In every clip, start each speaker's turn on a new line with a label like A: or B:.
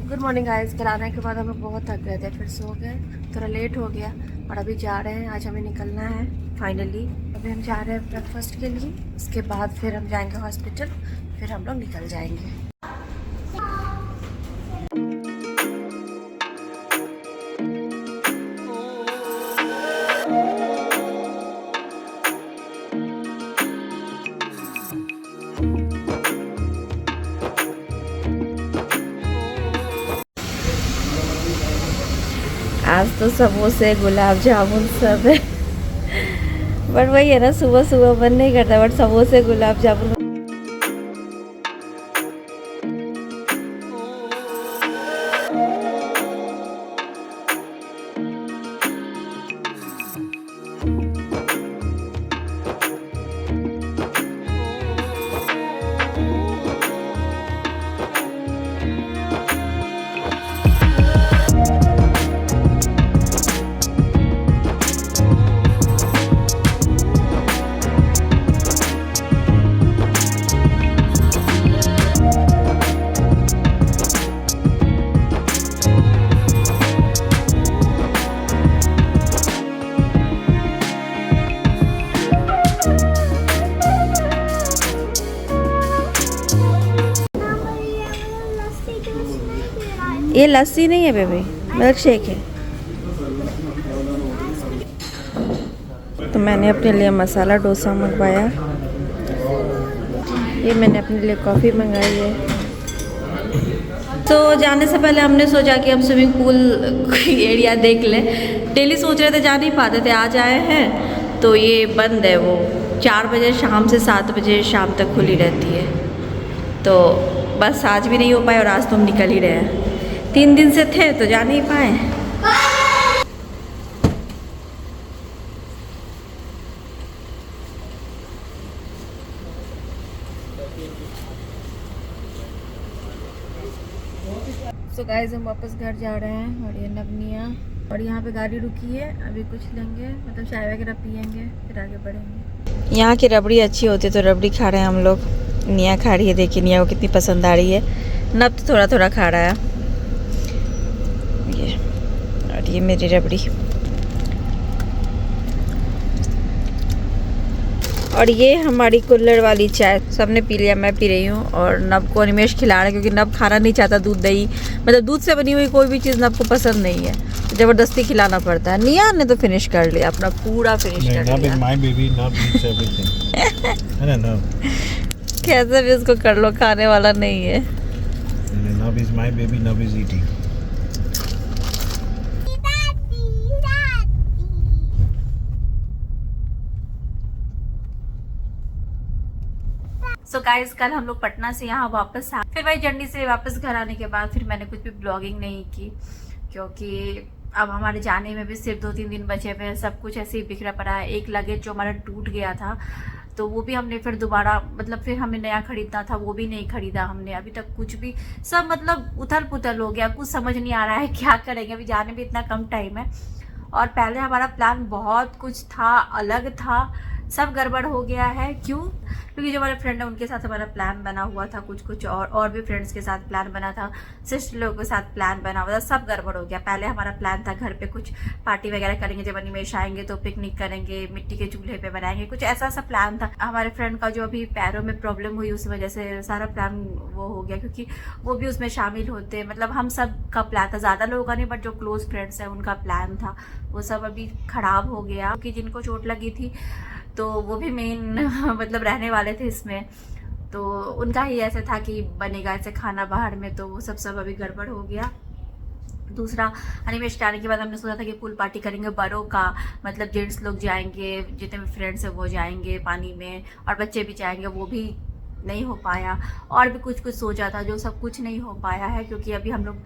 A: Good morning guys. कल आने के बाद हम लोग बहुत थक गए थे, फिर सो गए, थोड़ा लेट हो गया और अभी जा रहे हैं। आज हमें निकलना है फाइनली। अभी हम जा रहे हैं ब्रेकफास्ट के लिए, उसके बाद फिर हम जाएंगे हॉस्पिटल, फिर हम लोग निकल जाएंगे। आज तो समोसे गुलाब जामुन सब है बट वही है ना, सुबह सुबह मन नहीं करता, बट समोसे गुलाब जामुन। ये लस्सी नहीं है बेबी, मिल्क शेक है। तो मैंने अपने लिए मसाला डोसा मंगवाया, ये मैंने अपने लिए कॉफ़ी मंगाई है। तो जाने से पहले हमने सोचा कि हम स्विमिंग पूल एरिया देख लें। डेली सोच रहे थे, जा नहीं पाते थे, आज आए हैं तो ये बंद है। वो 4 बजे शाम से 7 बजे शाम तक खुली रहती है, तो बस आज भी नहीं हो पाए और आज तो हम निकल ही रहे हैं। 3 दिन से थे तो जा नहीं पाए। सो गाइस, हम वापस घर जा रहे हैं और ये नवनिया, और यहाँ पे गाड़ी रुकी है। अभी कुछ लेंगे, मतलब चाय वगैरह पियेंगे, फिर आगे बढ़ेंगे। यहाँ की रबड़ी अच्छी होती है तो रबड़ी खा रहे हैं हम लोग। निया खा रही है, देखिए निया को कितनी पसंद आ रही है। नब तो थोड़ा थोड़ा खा रहा है ये, और ये मेरी रबड़ी। और ये हमारी कुल्हड़ वाली चाय सबने पी लिया, मैं पी रही हूँ। और नब को अनिमेश खिला रहा है क्योंकि नब खाना नहीं चाहता दूध दही, मतलब दूध से बनी हुई कोई भी चीज़ नब को पसंद नहीं है, तो ज़बरदस्ती खिलाना पड़ता है। निया ने तो फिनिश कर लिया, अपना पूरा फिनिश कर लिया।
B: My baby, Nub eats everything. है ना Nub?
A: कैसे भी उसको कर लो, खाने वाला नहीं है।
B: Nub is my baby, Nub is eating.
A: So guys, कल हम लोग पटना से यहाँ वापस आ, फिर वही जर्नी से वापस घर आने के बाद फिर मैंने कुछ भी ब्लॉगिंग नहीं की, क्योंकि अब हमारे जाने में भी सिर्फ 2-3 दिन बचे हुए हैं। सब कुछ ऐसे ही बिखरा पड़ा है। एक लगेज जो हमारा टूट गया था, तो वो भी हमने फिर दोबारा, मतलब फिर हमें नया खरीदना था, वो भी नहीं खरीदा हमने अभी तक कुछ भी। सब मतलब उथल पुथल हो गया, कुछ समझ नहीं आ रहा है क्या करेंगे। अभी जाने में इतना कम टाइम है और पहले हमारा प्लान बहुत कुछ था, अलग था, सब गड़बड़ हो गया है। क्यों? क्योंकि जो हमारे फ्रेंड है उनके साथ हमारा प्लान बना हुआ था कुछ और भी फ्रेंड्स के साथ प्लान बना था, सिस्टर लोगों के साथ प्लान बना हुआ था, सब गड़बड़ हो गया। पहले हमारा प्लान था घर पे कुछ पार्टी वगैरह करेंगे, जब अनिमेश आएंगे तो पिकनिक करेंगे, मिट्टी के चूल्हे पे बनाएंगे, कुछ ऐसा सा प्लान था। हमारे फ्रेंड का जो अभी पैरों में प्रॉब्लम हुई, उस वजह से सारा प्लान वो हो गया, क्योंकि वो भी उसमें शामिल होते। मतलब हम सब का प्लान था, ज़्यादा लोगों का नहीं, बट जो क्लोज फ्रेंड्स हैं उनका प्लान था, वो सब अभी खराब हो गया। क्योंकि जिनको चोट लगी थी तो वो भी मेन मतलब रहने वाले थे इसमें, तो उनका ही ऐसा था कि बनेगा ऐसे खाना बाहर में, तो वो सब अभी गड़बड़ हो गया। दूसरा, अनिमेश आने के बाद हमने सोचा था कि पूल पार्टी करेंगे बड़ों का, मतलब जेंट्स लोग जाएंगे, जितने भी फ्रेंड्स हैं वो जाएंगे पानी में, और बच्चे भी जाएंगे, वो भी नहीं हो पाया। और भी कुछ सोचा था, जो सब कुछ नहीं हो पाया है, क्योंकि अभी हम लोग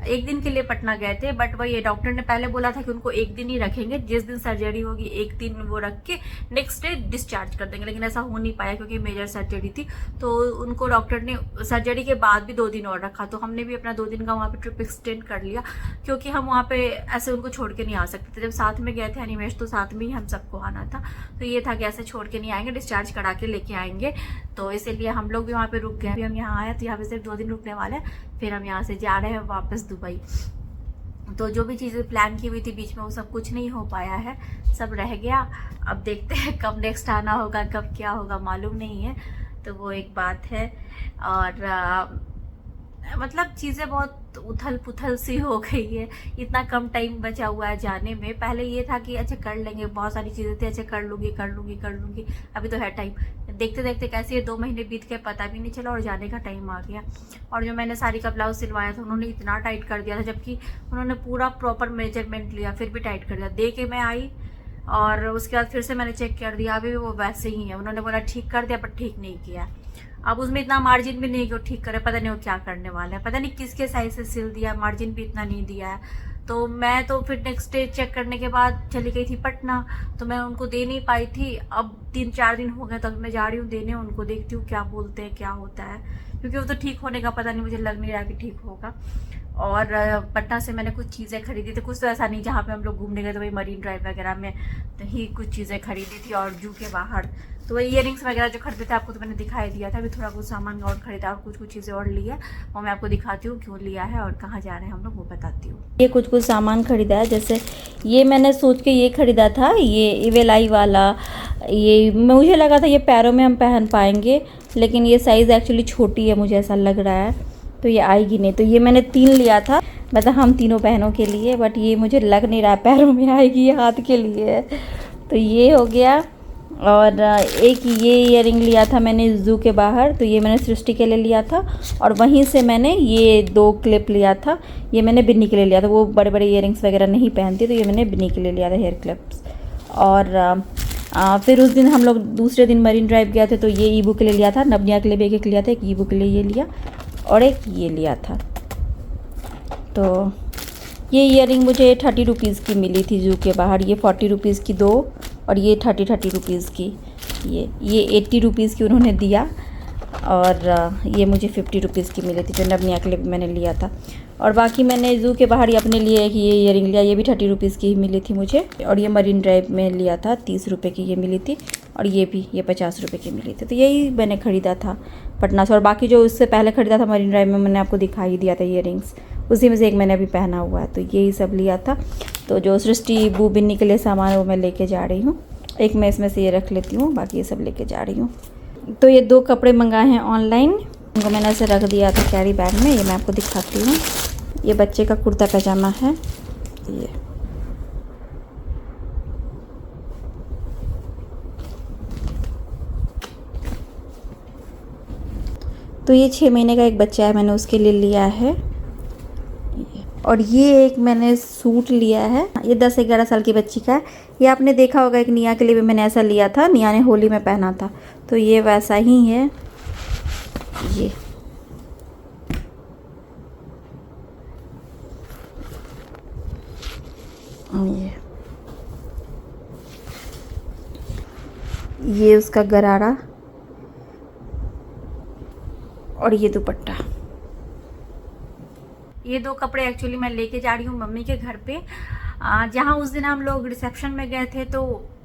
A: 1 दिन के लिए पटना गए थे, बट वही डॉक्टर ने पहले बोला था कि उनको 1 दिन ही रखेंगे, जिस दिन सर्जरी होगी 1 दिन वो रख के नेक्स्ट डे डिस्चार्ज कर देंगे, लेकिन ऐसा हो नहीं पाया क्योंकि मेजर सर्जरी थी। तो उनको डॉक्टर ने सर्जरी के बाद भी 2 दिन और रखा, तो हमने भी अपना 2 दिन का वहाँ पे ट्रिप एक्सटेंड कर लिया, क्योंकि हम वहाँ पे ऐसे उनको छोड़ के नहीं आ सकते थे। जब साथ में गए थे अनिमेश, तो साथ में ही हम सबको आना था, तो ये था कि ऐसे छोड़ के नहीं आएंगे, डिस्चार्ज करा के लेके आएंगे, तो इसीलिए हम लोग भी वहाँ पे रुक गए। अभी हम यहाँ आए तो यहाँ पे सिर्फ 2 दिन रुकने वाले हैं, फिर हम यहाँ से जा रहे हैं वापस दुबई। तो जो भी चीज़ें प्लान की हुई थी बीच में वो सब कुछ नहीं हो पाया है, सब रह गया। अब देखते हैं कब नेक्स्ट आना होगा, कब क्या होगा मालूम नहीं है, तो वो एक बात है। और मतलब चीज़ें बहुत उथल पुथल सी हो गई है, इतना कम टाइम बचा हुआ है जाने में। पहले ये था कि अच्छा कर लेंगे, बहुत सारी चीज़ें थी, अच्छा कर लूँगी, अभी तो है टाइम। देखते देखते कैसे ये 2 महीने बीत गए पता भी नहीं चला और जाने का टाइम आ गया। और जो मैंने साड़ी का ब्लाउज सिलवाया था उन्होंने इतना टाइट कर दिया था, जबकि उन्होंने पूरा प्रॉपर मेजरमेंट लिया फिर भी टाइट कर दिया। दे के मैं आई और उसके बाद फिर से मैंने चेक कर दिया, अभी भी वो वैसे ही है। उन्होंने बोला ठीक कर दिया पर ठीक नहीं किया। अब उसमें इतना मार्जिन भी नहीं कि वो ठीक करे, पता नहीं वो क्या करने वाला है, पता नहीं किसके साइज से सिल दिया, मार्जिन भी इतना नहीं दिया है। तो मैं तो फिर नेक्स्ट डे चेक करने के बाद चली गई थी पटना, तो मैं उनको दे नहीं पाई थी। अब 3-4 दिन हो गए, तब मैं जा रही हूँ देने उनको, देखती हूँ क्या बोलते हैं क्या होता है, क्योंकि वो तो ठीक होने का पता नहीं, मुझे लग नहीं रहा कि ठीक होगा। और पटना से मैंने कुछ चीज़ें खरीदी थी, कुछ तो ऐसा नहीं जहाँ पे हम लोग घूमने गए तो वही मरीन ड्राइव वगैरह में तो ही कुछ चीज़ें खरीदी थी, और जू के बाहर तो वही इयरिंग्स वगैरह जो खरीदे थे आपको तो मैंने दिखाई दिया था। अभी थोड़ा कुछ सामान और खरीदा और कुछ चीज़ें और लिया, वो मैं आपको दिखाती हूँ क्यों लिया है और कहाँ जा रहे हैं हम लोग वो बताती हूँ।
C: ये कुछ सामान खरीदा है, जैसे ये मैंने सोच के ये खरीदा था, ये इवेलाई वाला। ये मुझे लगा था ये पैरों में हम पहन पाएंगे, लेकिन ये साइज़ एक्चुअली छोटी है, मुझे ऐसा लग रहा है, तो ये आएगी नहीं। तो ये मैंने 3 लिया था, मतलब हम तीनों बहनों के लिए, बट ये मुझे लग नहीं रहा पैरों में आएगी, ये हाथ के लिए है। तो ये हो गया। और एक ये इयरिंग लिया था मैंने जू के बाहर, तो ये मैंने सृष्टि के लिए लिया था। और वहीं से मैंने ये 2 क्लिप लिया था, ये मैंने बिन्नी के लिए लिया था। वो बड़े बड़े इयरिंग्स वगैरह नहीं पहनती, तो ये मैंने बिन्नी के लिए लिया था, हेयर क्लिप्स। और फिर उस दिन हम लोग दूसरे दिन मरीन ड्राइव गए थे, तो ये ईबू के लिए लिया था, नवनिया के लिए भी एक लिया था, एक ईबू के लिए ये लिया और एक ये लिया था। तो ये इयरिंग मुझे 30 रुपीज़ की मिली थी जू के बाहर, ये 40 रुपीज़ की 2 और ये 30 रुपीज़ की, ये 80 रुपीज़ की उन्होंने दिया। और ये मुझे 50 रुपीज़ की मिली थी जो नवनिया के लिए मैंने लिया था। और बाकी मैंने जू के बाहर अपने लिए एक ये इयरिंग लिया, ये भी 30 रुपीज़ की ही मिली थी मुझे। और ये मरीन ड्राइव में लिया था, 30 रुपये की ये मिली थी। और ये भी 50 रुपये की मिली थी। तो यही मैंने ख़रीदा था पटना से। और बाकी जो उससे पहले ख़रीदा था मरीन ड्राइव में, मैंने आपको दिखाई दिया था इयरिंग्स, उसी में से एक मैंने अभी पहना हुआ है। तो यही सब लिया था। तो जो सृष्टि बू बिन्नी के लिए सामान है वो मैं लेके जा रही हूँ, एक मैं इसमें से ये रख लेती हूँ, बाकी ये सब लेके जा रही हूँ। तो ये 2 कपड़े मंगाए हैं ऑनलाइन, उनको मैंने ऐसे रख दिया था कैरी बैग में, ये मैं आपको दिखाती हूँ। ये बच्चे का कुर्ता पैजामा है, ये तो ये 6 महीने का एक बच्चा है, मैंने उसके लिए लिया है। और ये एक मैंने सूट लिया है, ये 10-11 साल की बच्ची का है। ये आपने देखा होगा, एक निया के लिए भी मैंने ऐसा लिया था, निया ने होली में पहना था, तो ये वैसा ही है। ये उसका गरारा और ये दुपट्टा।
A: ये 2 कपड़े एक्चुअली मैं लेके जा रही हूँ मम्मी के घर पे, जहाँ उस दिन हम लोग रिसेप्शन में गए थे। तो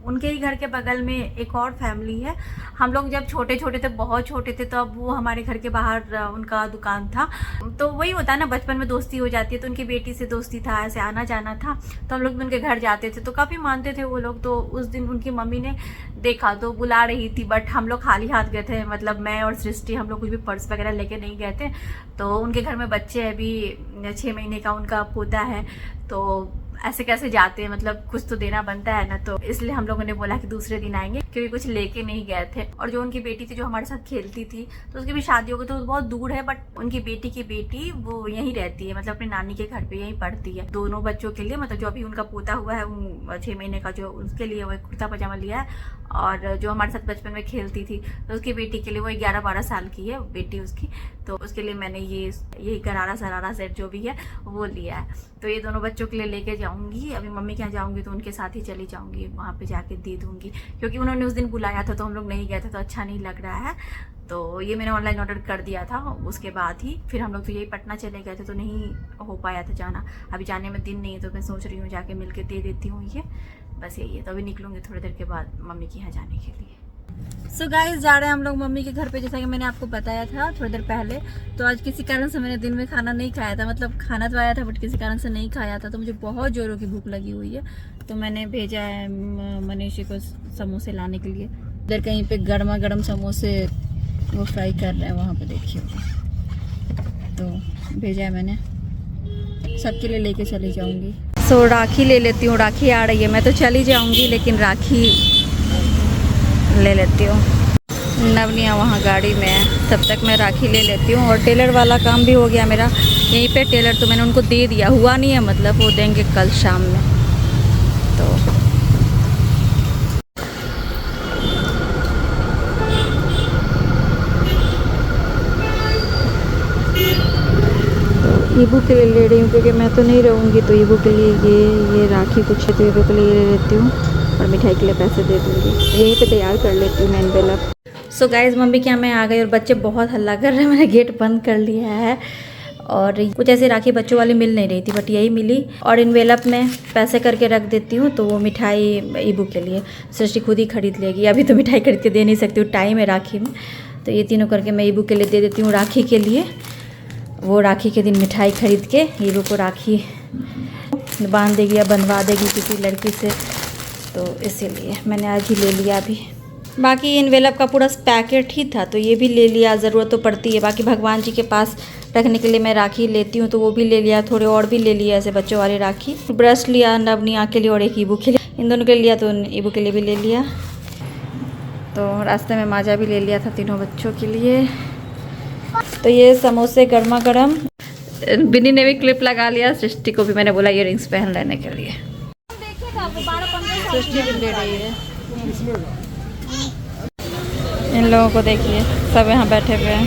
A: उनके ही घर के बगल में एक और फैमिली है। हम लोग जब छोटे छोटे थे, बहुत छोटे थे, तो अब वो हमारे घर के बाहर उनका दुकान था। तो वही होता है ना, बचपन में दोस्ती हो जाती है, तो उनकी बेटी से दोस्ती था, ऐसे आना जाना था, तो हम लोग उनके घर जाते थे, तो काफ़ी मानते थे वो लोग। तो उस दिन उनकी मम्मी ने देखा तो बुला रही थी, बट हम लोग खाली हाथ गए थे, मतलब मैं और सृष्टि, हम लोग कुछ भी पर्स वगैरह लेके नहीं गए थे। तो उनके घर में बच्चे है, अभी 6 महीने का उनका पोता है, तो ऐसे कैसे जाते हैं, मतलब कुछ तो देना बनता है ना। तो इसलिए हम लोगों ने बोला कि दूसरे दिन आएंगे, क्योंकि कुछ लेके नहीं गए थे। और जो उनकी बेटी थी जो हमारे साथ खेलती थी, तो उसकी भी शादी हो गई, तो बहुत दूर है, बट उनकी बेटी की बेटी वो यहीं रहती है, मतलब अपनी नानी के घर पे यहीं पढ़ती है। दोनों बच्चों के लिए, मतलब जो अभी उनका पोता हुआ है 6 महीने का, जो उसके लिए वो कुर्ता पजामा लिया है। और जो हमारे साथ बचपन में खेलती थी, तो उसकी बेटी के लिए, वो 11-12 साल की है बेटी उसकी, तो उसके लिए मैंने ये गरारा सरारा सेट जो भी है वो लिया है। तो ये दोनों बच्चों के लिए लेके जाऊंगी। अभी मम्मी के यहाँ जाऊंगी तो उनके साथ ही चली जाऊंगी, वहाँ पे जाके दे दूंगी, क्योंकि उन्होंने उस दिन बुलाया था तो हम लोग नहीं गए थे, तो अच्छा नहीं लग रहा है। तो ये मैंने ऑनलाइन ऑर्डर कर दिया था, उसके बाद ही फिर हम लोग तो यही पटना चले गए थे, तो नहीं हो पाया था जाना। अभी जाने में दिन नहीं है, तो मैं सोच रही हूँ जाके मिलके दे देती हूँ ये, बस यही है। तो अभी निकलूंगी थोड़ी देर के बाद मम्मी के यहाँ जाने के लिए। सो गाइस जा रहे हैं हम लोग मम्मी के घर पे, जैसा कि मैंने आपको बताया था थोड़ी देर पहले। तो आज किसी कारण से मैंने दिन में खाना नहीं खाया था, मतलब खाना तो आया था बट किसी कारण से नहीं खाया था, तो मुझे बहुत जोरों की भूख लगी हुई है। तो मैंने भेजा है मनीषी को समोसे लाने के लिए। उधर कहीं पे गर्मा गर्म समोसे वो फ्राई कर रहे हैं, वहाँ पे देखिए। तो भेजा है मैंने, सबके लिए लेके चली जाऊँगी। सो राखी ले लेती हूँ, राखी आ रही है। मैं तो चली जाऊँगी लेकिन राखी ले लेती हूँ। नवनिया वहाँ गाड़ी में है, तब तक मैं राखी ले लेती हूँ। और टेलर वाला काम भी हो गया मेरा यहीं पे। टेलर तो मैंने उनको दे दिया, हुआ नहीं है, मतलब वो देंगे कल शाम में। तो ईबू के लिए ले रही हूँ क्योंकि मैं तो नहीं रहूँगी, तो ईबू के लिए ये राखी कुछ है, तो ईबू के लिए ले लेती हूँ और मिठाई के लिए पैसे दे दूँगी। यहीं पे तैयार कर लेती हूँ मैं एनवेलप। सो गाइज़ मम्मी क्या मैं आ गई और बच्चे बहुत हल्ला कर रहे हैं। मैंने गेट बंद कर लिया है और कुछ ऐसी राखी बच्चों वाली मिल नहीं रही थी बट यही मिली। और एनवेलप में पैसे करके रख देती हूँ, तो वो मिठाई ईबू के लिए सृष्टि खुद ही खरीद लेगी। अभी तो मिठाई खरीद के दे नहीं सकती हूँ, टाइम है राखी में। तो ये तीनों करके मैं ईबू के लिए दे देती हूँ राखी के लिए। वो राखी के दिन मिठाई खरीद के हीरो को राखी बांध देगी या बनवा देगी किसी लड़की से, तो इसीलिए मैंने आज ही ले लिया। अभी बाकी एनवेलप का पूरा पैकेट ही था, तो ये भी ले लिया, ज़रूरत तो पड़ती है। बाकी भगवान जी के पास रखने के लिए मैं राखी लेती हूँ, तो वो भी ले लिया। थोड़े और भी ले लिया ऐसे बच्चों वाली राखी। ब्रश लिया नवनिया के लिए और एक ईबू के लिए, इन दोनों के लिए लिया, तो ईबू के लिए भी ले लिया। तो रास्ते में माजा भी ले लिया था तीनों बच्चों के लिए। तो ये समोसे गर्मा गर्म। बिनी ने भी क्लिप लगा लिया, सृष्टि को भी मैंने बोला इयररिंग्स पहन लेने के लिए। सृष्टि भी ले रही है। इन लोगों को देखिए, सब यहाँ बैठे हुए हैं।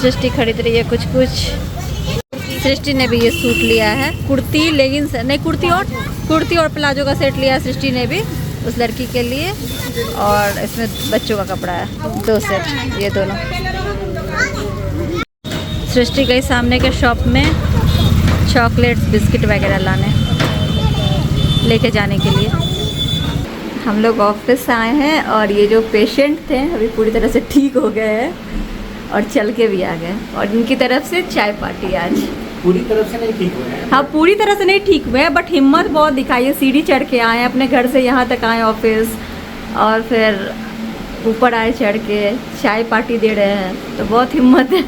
A: सृष्टि खरीद रही है कुछ कुछ। सृष्टि ने भी ये सूट लिया है, कुर्ती लेगिंग्स नहीं, कुर्ती और प्लाजो का सेट लिया सृष्टि ने भी उस लड़की के लिए। और इसमें बच्चों का कपड़ा है, 2 सेट, ये दोनों। सृष्टि गई सामने के शॉप में चॉकलेट्स बिस्किट वगैरह लाने, लेके जाने के लिए। हम लोग ऑफिस आए हैं और ये जो पेशेंट थे अभी पूरी तरह से ठीक हो गए हैं और चल के भी आ गए। और इनकी तरफ से चाय पार्टी आज।
B: पूरी तरफ से नहीं ठीक हुए हैं।
A: हाँ पूरी तरह से नहीं ठीक हुए हैं बट हिम्मत बहुत दिखाई है। सीढ़ी चढ़ के आए, अपने घर से यहाँ तक आए ऑफिस, और फिर ऊपर आए चढ़ के चाय पार्टी दे रहे हैं, तो बहुत हिम्मत है।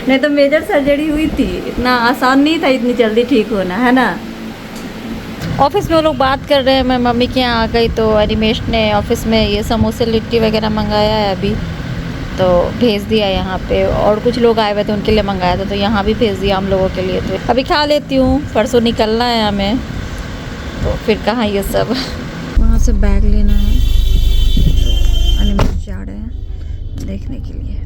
A: नहीं तो मेजर सर्जरी हुई थी, इतना आसान नहीं था इतनी जल्दी ठीक होना, है ना। ऑफिस में वो लोग बात कर रहे हैं, मैं मम्मी के यहाँ आ गई तो अनिमेश ने ऑफिस में ये समोसे लिट्टी वगैरह मंगाया है अभी, तो भेज दिया यहाँ पे। और कुछ लोग आए हुए थे उनके लिए मंगाया था, तो यहाँ भी भेज दिया हम लोगों के लिए। तो अभी खा लेती हूँ, परसों निकलना है हमें, तो फिर कहाँ ये सब। वहाँ से बैग लेना है, तो अनिमेश जा रहे हैं देखने के लिए।